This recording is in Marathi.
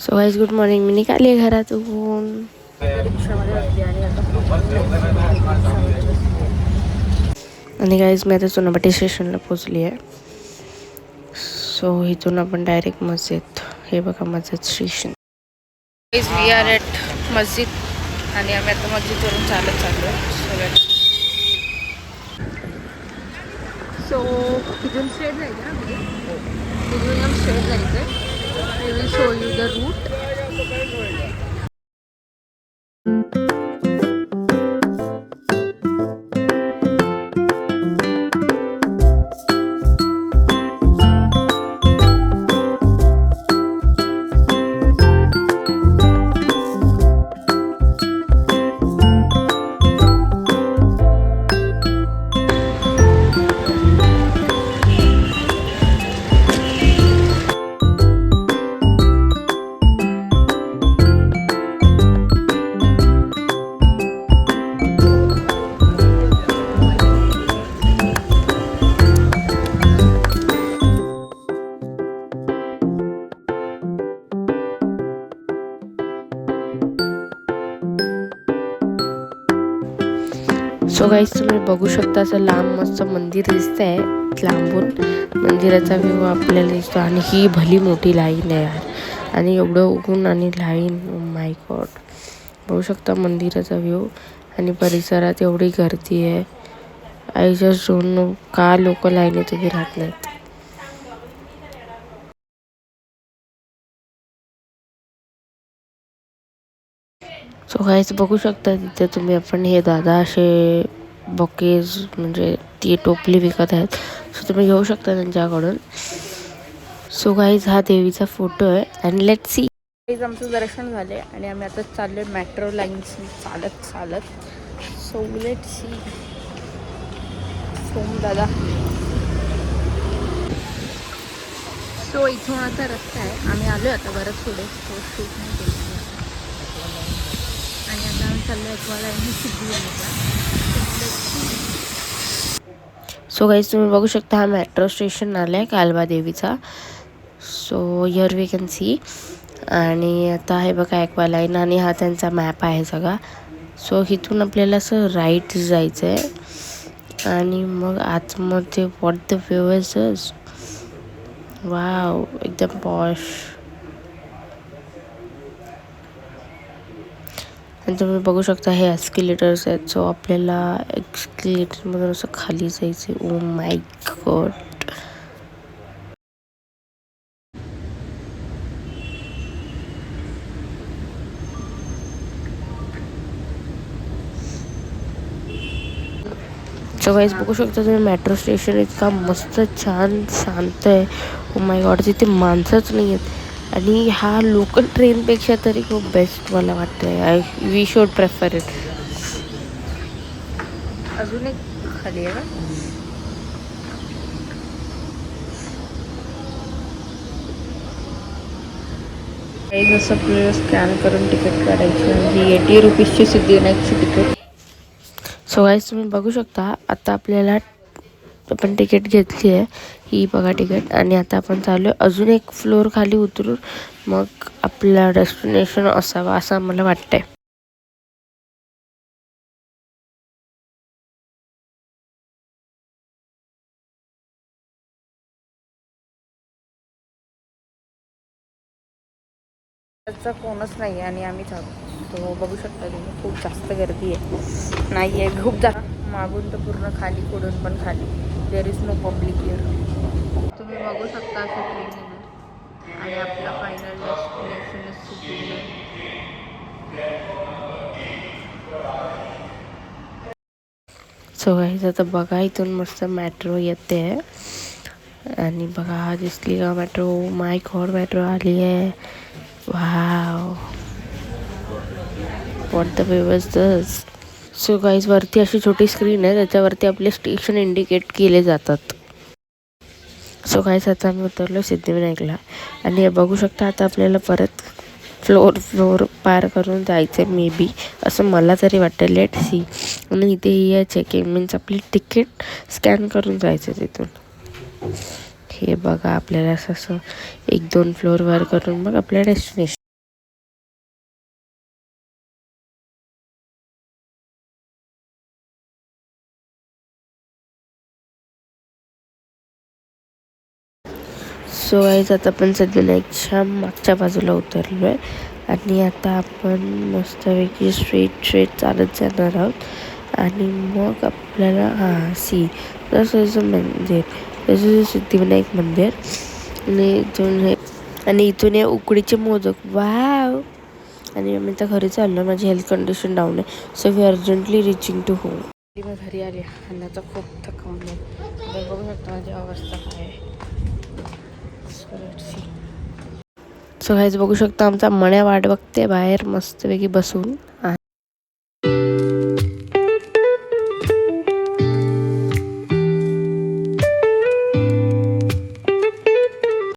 So guys good morning. मी निघाली घरातून आणि गाईज मी आता चुनाभट्टी स्टेशनला पोचली आहे. सो इथून आपण डायरेक्ट मस्जिद. हे बघा मस्जिद स्टेशन. वी आर एट मस्जिद आणि आम्ही आता मस्जिदवरून चालत चाललो सगळ्यात. सो इथून स्ट्रेट जायचं ना म्हणजे इथून एकदम स्ट्रेट जायचं. I will show you the route. So guys तुम्ही बघू शकता असं लांब मस्त मंदिर दिसतंय. लांबून मंदिराचा व्ह्यू आपल्याला दिसतो आणि ही भली मोठी लाईन आहे यार. आणि एवढं उगून आणि लाईन, माय गॉड. बघू शकता मंदिराचा व्ह्यू आणि परिसरात एवढी गर्दी आहे. आय जस्ट डोंट नो का लोक लाईनीत उभी राहत नाहीत. सो गाईज बघू शकता तिथे तुम्ही आपण हे दादा असे बॉकेज म्हणजे ती टोपली विकत आहेत. सो तुम्ही घेऊ शकता त्यांच्याकडून. सो गाईज हा देवीचा फोटो आहे आणि लेट सी. गाईज आमचं दर्शन झाले आणि आम्ही आता चाललोय मेट्रो लाईन्स चालत चालत. So let see. सोम दादा. सो इथून आता रस्ता आहे. आम्ही आलो आता बरंच पुढे. सो शूट नाही केलं आणि आता आम्ही चाललो सो गाईज तुम्ही बघू शकता हा मेट्रो स्टेशन आला आहे कालवा देवीचा. So here we can see. आणि आता हे बघा ॲक्वा लाईन आणि हा त्यांचा मॅप आहे सगळा. सो इथून आपल्याला असं राईट जायचं आहे आणि मग आतमध्ये what the view is this. Wow एकदम पॉश. आणि तुम्ही बघू शकता हे एस्केलेटर्स आहेत. सो आपल्याला एस्केलेटरमधून असं खाली जायचं. Oh my God. So guys बघू शकता तुम्ही मेट्रो स्टेशन इतका मस्त छान शांत आहे. Oh my God. तिथे माणसंच नाही आहेत आणि हा लोकल ट्रेनपेक्षा तरी खूप बेस्ट मला वाटतं. We should prefer it. अजून एक खाली आहे ना. जसं आपल्याला स्कॅन करून तिकीट काढायचं. ही 80 रुपीजची सिद्धिविनायकची तिकीट. सो गाईज तुम्ही बघू शकता आता आपल्याला आपण तिकीट घेतली आहे. ही बघा तिकीट. आणि आता आपण चालू आहे अजून एक फ्लोअर खाली उतरून मग आपला डेस्टिनेशन असावा असं मला वाटतंय. त्याचा कोणच नाही आहे आणि आम्ही तो बघू शकता तुम्ही खूप जास्त गर्दी आहे. नाही आहे खूप जास्त मागून तर पूर्ण खाली पुढून पण खाली. There is no public here. तुम्ही बघू शकता असं ट्रेन येणार आणि आपला final destination is Siddhivinayak. So guys आता बघा इथून मस्त मेट्रो येते आणि बघा हा दिसली का मेट्रो. माय गॉड मेट्रो आली आहे. Wow what the view is this. So guys वरती अशी छोटी स्क्रीन आहे त्याच्यावरती आपले स्टेशन इंडिकेट केले जातात. सो गाईज आता आम्ही उतरलो सिद्धिविनायकला आणि हे बघू शकता आता आपल्याला परत फ्लोर पार करून जायचं आहे मे बी असं मला तरी वाटतं. Let see. आणि इथे ही चेकिंग मीन्स आपली तिकीट स्कॅन करून जायचं तिथून. हे बघा आपल्याला असं 1-2 फ्लोअर वर करून मग आपल्या डेस्टिनेशन. गाईज आता आपण सिद्धिविनायकच्या मागच्या बाजूला उतरलो आहे आणि आता आपण मस्तपैकी स्ट्रेट चालत जाणार आहोत आणि मग आपल्याला जसं मंदिर जसं सिद्धिविनायक मंदिर आणि इथून हे उकडीचे मोदक वाव. आणि मी तर घरी चाललो, माझी हेल्थ कंडिशन डाऊन आहे, so we urgently reaching to home. मी घरी आले आणि आता खूप थकवलं. तर बघू शकता माझी अवस्था काय आहे. सो गाईज बघू शकता आमचा मण्या वाट बघते बाहेर मस्तपैकी बसून.